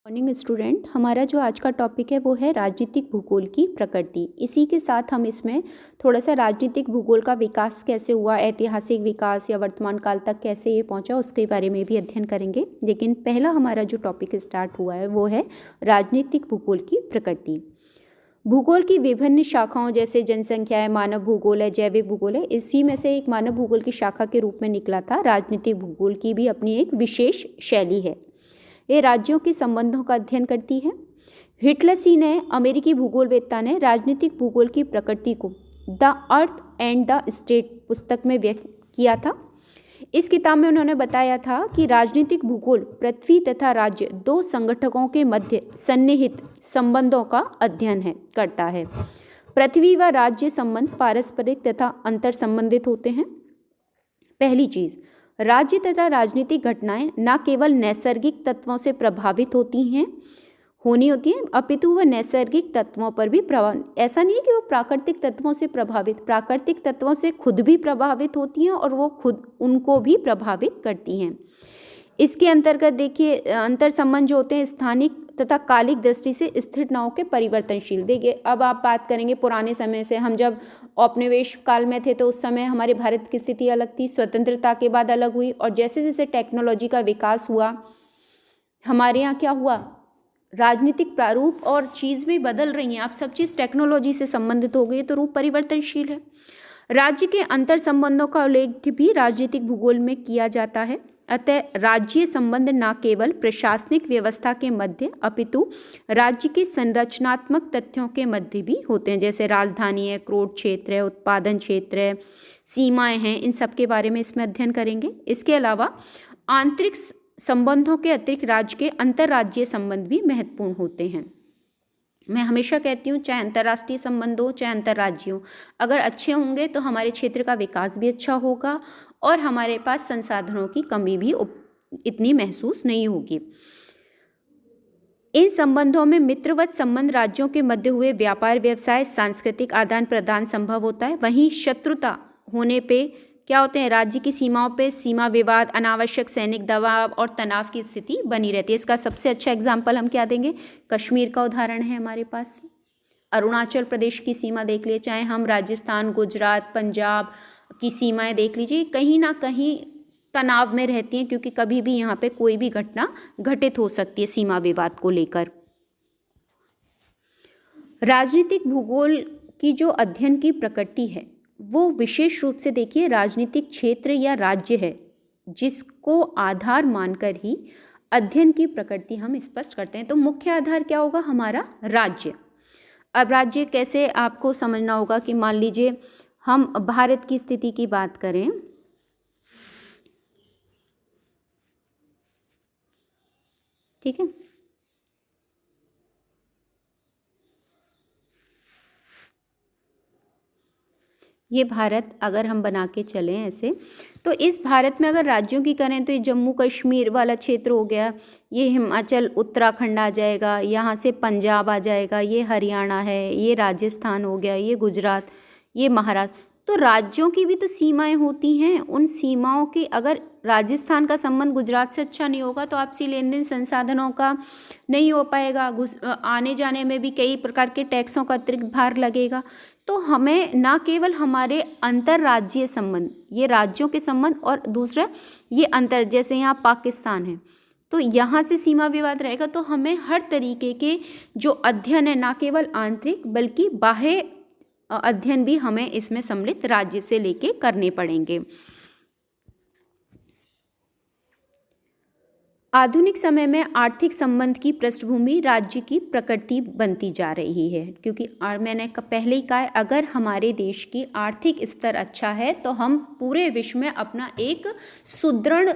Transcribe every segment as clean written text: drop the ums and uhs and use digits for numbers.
Morning student. हमारा जो आज का टॉपिक है वो है राजनीतिक भूगोल की प्रकृति। इसी के साथ हम इसमें थोड़ा सा राजनीतिक भूगोल का विकास कैसे हुआ, ऐतिहासिक विकास या वर्तमान काल तक कैसे ये पहुंचा, उसके बारे में भी अध्ययन करेंगे। लेकिन पहला हमारा जो टॉपिक स्टार्ट हुआ है वो है राजनीतिक भूगोल की प्रकृति। भूगोल की विभिन्न शाखाओं जैसे जनसंख्या है, मानव भूगोल है, जैविक भूगोल है, इसी में से एक मानव भूगोल की शाखा के रूप में निकला था। राजनीतिक भूगोल की भी अपनी एक विशेष शैली है। ये राज्यों के संबंधों का अध्ययन करती है। हिटलसी ने, अमेरिकी भूगोलवेत्ता ने राजनीतिक भूगोल की प्रकृति को the earth and the state पुस्तक में व्यक्त किया था। इस किताब में उन्होंने बताया था कि राजनीतिक भूगोल पृथ्वी तथा राज्य दो संगठकों के मध्य सन्निहित संबंधों का अध्ययन करता है। पृथ्वी व राज्य संबंध पारस्परिक तथा अंतर संबंधित होते हैं। पहली चीज, राज्य तथा राजनीतिक घटनाएं न केवल नैसर्गिक तत्वों से प्रभावित होती हैं अपितु वह नैसर्गिक तत्वों पर भी प्रभाव, ऐसा नहीं है कि वो प्राकृतिक तत्वों से प्राकृतिक तत्वों से खुद भी प्रभावित होती हैं और वो खुद उनको भी प्रभावित करती हैं। इसके अंतर्गत देखिए, अंतर संबंध जो होते हैं स्थानिक तथा कालिक दृष्टि से स्थिर के परिवर्तनशील। देखिए, अब आप बात करेंगे पुराने समय से, हम जब औपनिवेश काल में थे तो उस समय हमारे भारत की स्थिति अलग थी, स्वतंत्रता के बाद अलग हुई, और जैसे जैसे टेक्नोलॉजी का विकास हुआ हमारे यहाँ क्या हुआ, राजनीतिक प्रारूप और चीज़ भी बदल रही हैं। आप सब चीज़ टेक्नोलॉजी से संबंधित हो गई तो रूप परिवर्तनशील है। राज्य के अंतर संबंधों का उल्लेख भी राजनीतिक भूगोल में किया जाता है। अतः राज्य संबंध न केवल प्रशासनिक व्यवस्था के मध्य अपितु राज्य के संरचनात्मक तथ्यों के मध्य भी होते हैं, जैसे राजधानी है, क्रोध क्षेत्र है, उत्पादन क्षेत्र है, सीमाएं हैं, इन सब के बारे में इसमें अध्ययन करेंगे। इसके अलावा आंतरिक संबंधों के अतिरिक्त राज्य के अंतर्राज्यीय संबंध भी महत्वपूर्ण होते हैं। मैं हमेशा कहती हूँ, चाहे अंतर्राष्ट्रीय संबंध हो चाहे अंतर्राज्यीय हो, अगर अच्छे होंगे तो हमारे क्षेत्र का विकास भी अच्छा होगा और हमारे पास संसाधनों की कमी भी इतनी महसूस नहीं होगी। इन संबंधों में मित्रवत संबंध, राज्यों के मध्य हुए व्यापार व्यवसाय, सांस्कृतिक आदान प्रदान संभव होता है। वहीं शत्रुता होने पे क्या होते हैं, राज्य की सीमाओं पे सीमा विवाद, अनावश्यक सैनिक दबाव और तनाव की स्थिति बनी रहती है। इसका सबसे अच्छा एग्जाम्पल हम क्या देंगे, कश्मीर का उदाहरण है हमारे पास। अरुणाचल प्रदेश की सीमा देख लीजिए, चाहे हम राजस्थान, गुजरात, पंजाब की सीमाएं देख लीजिए, कहीं ना कहीं तनाव में रहती हैं, क्योंकि कभी भी यहाँ पे कोई भी घटना घटित हो सकती है सीमा विवाद को लेकर। राजनीतिक भूगोल की जो अध्ययन की प्रकृति है वो विशेष रूप से देखिए राजनीतिक क्षेत्र या राज्य है, जिसको आधार मानकर ही अध्ययन की प्रकृति हम स्पष्ट करते हैं। तो मुख्य आधार क्या होगा, हमारा राज्य। अब राज्य कैसे आपको समझना होगा कि मान लीजिए हम भारत की स्थिति की बात करें, ठीक है, ये भारत अगर हम बना के चलें ऐसे, तो इस भारत में अगर राज्यों की करें तो ये जम्मू कश्मीर वाला क्षेत्र हो गया, ये हिमाचल उत्तराखंड आ जाएगा, यहाँ से पंजाब आ जाएगा, ये हरियाणा है, ये राजस्थान हो गया, ये गुजरात, ये महाराष्ट्र। तो राज्यों की भी तो सीमाएं होती हैं। उन सीमाओं की, अगर राजस्थान का संबंध गुजरात से अच्छा नहीं होगा तो आपसी लेन देन संसाधनों का नहीं हो पाएगा, आने जाने में भी कई प्रकार के टैक्सों का अतिरिक्त भार लगेगा। तो हमें ना केवल हमारे अंतर्राज्यीय संबंध, ये राज्यों के संबंध, और दूसरा ये अंतर, जैसे यहाँ पाकिस्तान है तो यहाँ से सीमा विवाद रहेगा, तो हमें हर तरीके के जो अध्ययन है, ना केवल आंतरिक बल्कि बाह्य अध्ययन भी हमें इसमें सम्मिलित राज्य से लेके करने पड़ेंगे। आधुनिक समय में आर्थिक संबंध की पृष्ठभूमि राज्य की प्रकृति बनती जा रही है, क्योंकि मैंने पहले ही कहा, अगर हमारे देश की आर्थिक स्तर अच्छा है तो हम पूरे विश्व में अपना एक सुदृढ़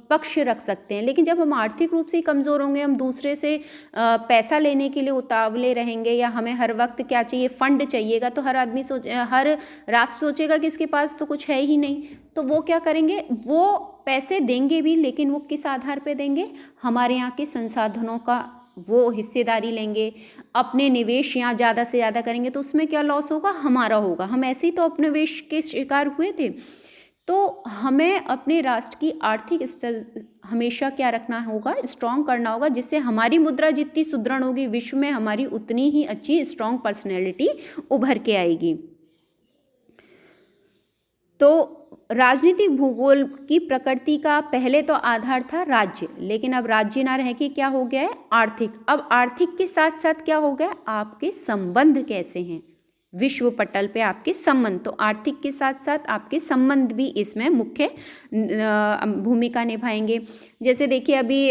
पक्ष रख सकते हैं। लेकिन जब हम आर्थिक रूप से कमज़ोर होंगे, हम दूसरे से पैसा लेने के लिए उतावले रहेंगे, या हमें हर वक्त क्या चाहिए, फंड चाहिएगा, तो हर राष्ट्र सोचेगा कि इसके पास तो कुछ है ही नहीं, तो वो क्या करेंगे, वो पैसे देंगे भी, लेकिन वो किस आधार पे देंगे, हमारे यहाँ के संसाधनों का वो हिस्सेदारी लेंगे, अपने निवेश यहाँ ज़्यादा से ज़्यादा करेंगे, तो उसमें क्या लॉस होगा, हमारा होगा। हम ऐसे ही तो उपनिवेश के शिकार हुए थे। तो हमें अपने राष्ट्र की आर्थिक स्तर, हमेशा क्या रखना होगा, स्ट्रॉन्ग करना होगा, जिससे हमारी मुद्रा जितनी सुदृढ़ होगी विश्व में हमारी उतनी ही अच्छी स्ट्रॉन्ग पर्सनैलिटी उभर के आएगी। तो राजनीतिक भूगोल की प्रकृति का पहले तो आधार था राज्य, लेकिन अब राज्य ना रह के क्या हो गया है, आर्थिक। अब आर्थिक के साथ साथ क्या हो गया, आपके संबंध कैसे हैं विश्व पटल पे, आपके संबंध। तो आर्थिक के साथ साथ आपके संबंध भी इसमें मुख्य भूमिका निभाएंगे। जैसे देखिए अभी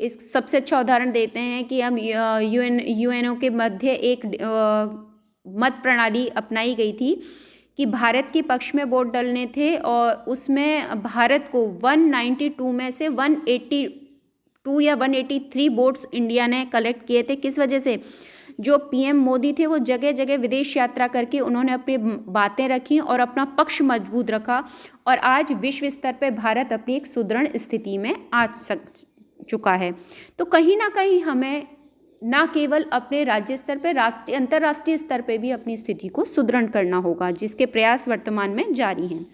इस सबसे अच्छा उदाहरण देते हैं कि हम यूएनओ के मध्य एक मत प्रणाली अपनाई गई थी कि भारत के पक्ष में वोट डालने थे, और उसमें भारत को 192 में से 182 या 183 वोट्स इंडिया ने कलेक्ट किए थे। किस वजह से, जो पीएम मोदी थे वो जगह जगह विदेश यात्रा करके उन्होंने अपनी बातें रखी और अपना पक्ष मजबूत रखा, और आज विश्व स्तर पर भारत अपनी एक सुदृढ़ स्थिति में आ चुका है। तो कहीं ना कहीं हमें ना केवल अपने राज्य स्तर पर, राष्ट्रीय अंतर्राष्ट्रीय स्तर पर भी अपनी स्थिति को सुदृढ़ करना होगा, जिसके प्रयास वर्तमान में जारी हैं।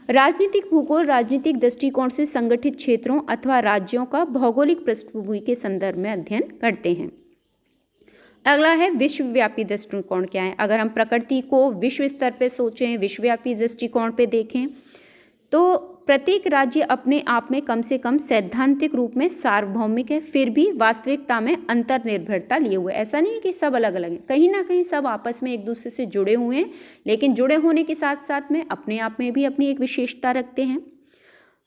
राजनीतिक भूगोल राजनीतिक दृष्टिकोण से संगठित क्षेत्रों अथवा राज्यों का भौगोलिक पृष्ठभूमि के संदर्भ में अध्ययन करते हैं। अगला है विश्वव्यापी दृष्टिकोण क्या है। अगर हम प्रकृति को विश्व स्तर पर सोचें, विश्वव्यापी दृष्टिकोण पे देखें, तो प्रत्येक राज्य अपने आप में कम से कम सैद्धांतिक रूप में सार्वभौमिक है, फिर भी वास्तविकता में अंतर्निर्भरता लिए हुए। ऐसा नहीं है कि सब अलग अलग हैं, कहीं ना कहीं सब आपस में एक दूसरे से जुड़े हुए हैं, लेकिन जुड़े होने के साथ साथ में अपने आप में भी अपनी एक विशेषता रखते हैं।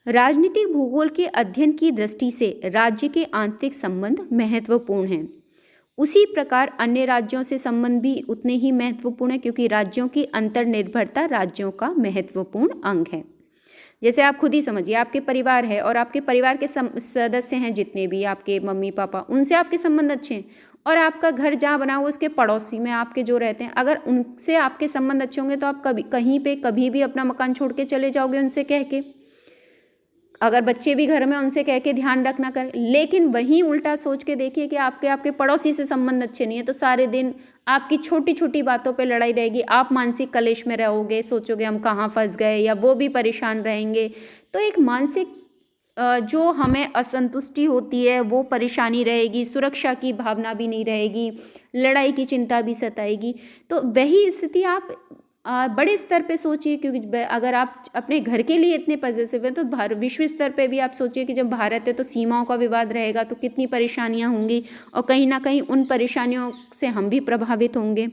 राजनीतिक भूगोल के अध्ययन की दृष्टि से राज्य के आंतरिक संबंध महत्वपूर्ण हैं। उसी प्रकार अन्य राज्यों से संबंध भी उतने ही महत्वपूर्ण है, क्योंकि राज्यों की अंतर्निर्भरता राज्यों का महत्वपूर्ण अंग है। जैसे आप खुद ही समझिए, आपके परिवार है और आपके परिवार के सदस्य हैं जितने भी, आपके मम्मी पापा, उनसे आपके संबंध अच्छे हैं, और आपका घर जहाँ बना हुआ उसके पड़ोसी में आपके जो रहते हैं, अगर उनसे आपके संबंध अच्छे होंगे तो आप कभी कहीं पे कभी भी अपना मकान छोड़ के चले जाओगे उनसे कह के। अगर बच्चे भी घर में, उनसे कह के ध्यान रखना करें। लेकिन वहीं उल्टा सोच के देखिए कि आपके पड़ोसी से संबंध अच्छे नहीं है, तो सारे दिन आपकी छोटी छोटी बातों पे लड़ाई रहेगी, आप मानसिक कलेश में रहोगे, सोचोगे हम कहाँ फंस गए, या वो भी परेशान रहेंगे। तो एक मानसिक जो हमें असंतुष्टि होती है वो परेशानी रहेगी, सुरक्षा की भावना भी नहीं रहेगी, लड़ाई की चिंता भी सताएगी। तो वही स्थिति आप बड़े स्तर पे सोचिए, क्योंकि अगर आप अपने घर के लिए इतने पॉजिटिव हैं तो विश्व स्तर पे भी आप सोचिए कि जब भारत है तो सीमाओं का विवाद रहेगा, तो कितनी परेशानियां होंगी, और कहीं ना कहीं उन परेशानियों से हम भी प्रभावित होंगे।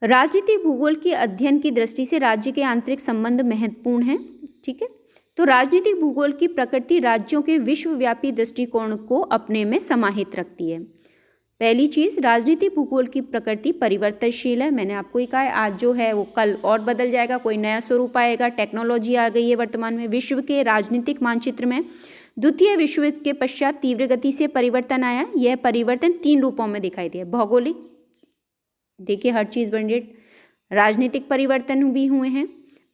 राजनीतिक भूगोल के अध्ययन की दृष्टि से राज्य के आंतरिक संबंध महत्वपूर्ण हैं। ठीक है, तो राजनीतिक भूगोल की प्रकृति राज्यों के विश्वव्यापी दृष्टिकोण को अपने में समाहित रखती है। पहली चीज़, राजनीतिक भूगोल की प्रकृति परिवर्तनशील है। मैंने आपको ही कहा है, आज जो है वो कल और बदल जाएगा, कोई नया स्वरूप आएगा। टेक्नोलॉजी आ गई है वर्तमान में। विश्व के राजनीतिक मानचित्र में द्वितीय विश्व युद्ध के पश्चात तीव्र गति से परिवर्तन आया। यह परिवर्तन 3 रूपों में दिखाई दिया। भौगोलिक, देखिए हर चीज़ बन रही, राजनीतिक परिवर्तन भी हुए हैं,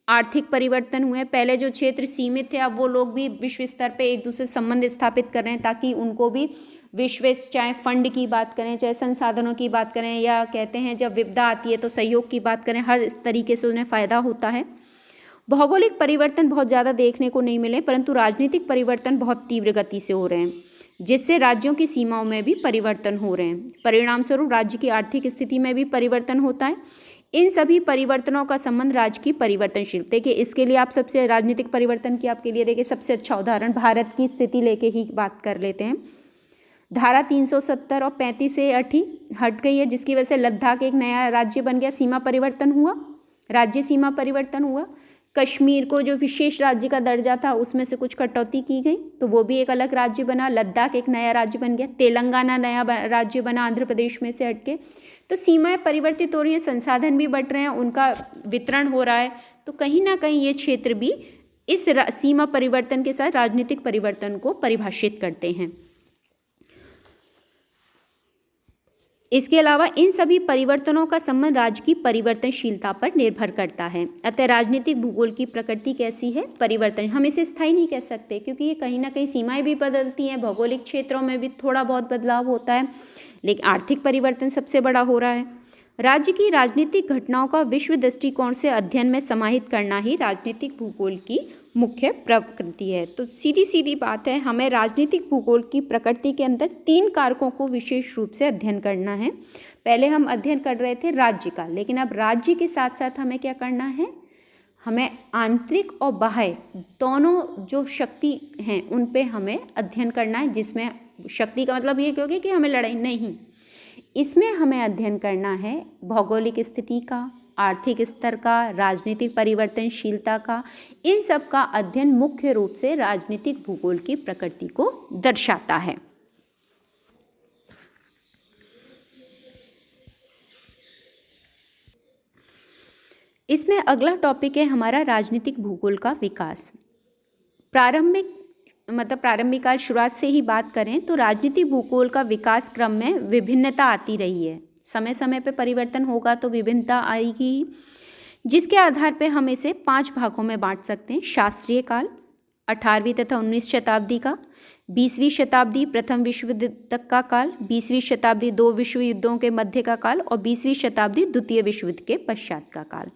आर्थिक परिवर्तन हुए हैं। पहले जो क्षेत्र सीमित थे, अब वो लोग भी विश्व स्तर पे एक दूसरे से संबंध स्थापित कर रहे हैं, ताकि उनको भी विश्व, चाहे फंड की बात करें, चाहे संसाधनों की बात करें, या कहते हैं जब विपदा आती है तो सहयोग की बात करें, हर तरीके से उन्हें फ़ायदा होता है। भौगोलिक परिवर्तन बहुत ज़्यादा देखने को नहीं मिले, परंतु राजनीतिक परिवर्तन बहुत तीव्र गति से हो रहे हैं, जिससे राज्यों की सीमाओं में भी परिवर्तन हो रहे हैं। परिणाम स्वरूप राज्य की आर्थिक स्थिति में भी परिवर्तन होता है। इन सभी परिवर्तनों का संबंध राज्य की परिवर्तनशील, देखिए इसके लिए आप सबसे राजनीतिक परिवर्तन की आपके लिए देखिए सबसे अच्छा उदाहरण भारत की स्थिति लेके ही बात कर लेते हैं। धारा 370 और 35 से हट गई है, जिसकी वजह से लद्दाख एक नया राज्य बन गया। सीमा परिवर्तन हुआ, राज्य सीमा परिवर्तन हुआ। कश्मीर को जो विशेष राज्य का दर्जा था उसमें से कुछ कटौती की गई, तो वो भी एक अलग राज्य बना। लद्दाख एक नया राज्य बन गया। तेलंगाना नया राज्य बना आंध्र प्रदेश में से हटके। तो सीमाएं परिवर्तित हो रही हैं, संसाधन भी बढ़ रहे हैं, उनका वितरण हो रहा है। तो कहीं ना कहीं ये क्षेत्र भी इस सीमा परिवर्तन के साथ राजनीतिक परिवर्तन को परिभाषित करते हैं। इसके अलावा इन सभी परिवर्तनों का संबंध राज्य की परिवर्तनशीलता पर निर्भर करता है। अतः राजनीतिक भूगोल की प्रकृति कैसी है? परिवर्तन। हम इसे स्थायी नहीं कह सकते, क्योंकि ये कहीं ना कहीं सीमाएं भी बदलती हैं, भौगोलिक क्षेत्रों में भी थोड़ा बहुत बदलाव होता है, लेकिन आर्थिक परिवर्तन सबसे बड़ा हो रहा है। राज्य की राजनीतिक घटनाओं का विश्व दृष्टिकोण से अध्ययन में समाहित करना ही राजनीतिक भूगोल की मुख्य प्रकृति है। तो सीधी सीधी बात है, हमें राजनीतिक भूगोल की प्रकृति के अंदर 3 कारकों को विशेष रूप से अध्ययन करना है। पहले हम अध्ययन कर रहे थे राज्य का, लेकिन अब राज्य के साथ साथ हमें क्या करना है, हमें आंतरिक और बाह्य दोनों जो शक्ति हैं उन पे हमें अध्ययन करना है। जिसमें शक्ति का मतलब ये क्योंकि कि हमें लड़ाई नहीं, इसमें हमें अध्ययन करना है भौगोलिक स्थिति का, आर्थिक स्तर का, राजनीतिक परिवर्तनशीलता का। इन सब का अध्ययन मुख्य रूप से राजनीतिक भूगोल की प्रकृति को दर्शाता है। इसमें अगला टॉपिक है हमारा राजनीतिक भूगोल का विकास। प्रारंभिक काल शुरुआत से ही बात करें तो राजनीतिक भूगोल का विकास क्रम में विभिन्नता आती रही है। समय समय पे परिवर्तन होगा तो विभिन्नता आएगी, जिसके आधार पे हम इसे 5 भागों में बांट सकते हैं। शास्त्रीय काल, 18वीं तथा 19वीं शताब्दी का, 20वीं शताब्दी प्रथम विश्व युद्ध तक का काल, 20वीं शताब्दी 2 विश्व युद्धों के मध्य का काल और 20वीं शताब्दी द्वितीय विश्व युद्ध के पश्चात का काल।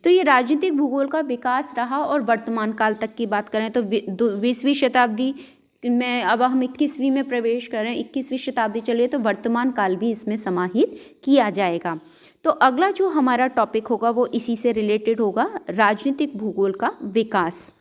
तो ये राजनीतिक भूगोल का विकास रहा। और वर्तमान काल तक की बात करें तो 20वीं शताब्दी में अब हम 21वीं में प्रवेश कर रहे हैं, 21वीं शताब्दी चलिए तो वर्तमान काल भी इसमें समाहित किया जाएगा। तो अगला जो हमारा टॉपिक होगा वो इसी से रिलेटेड होगा, राजनीतिक भूगोल का विकास।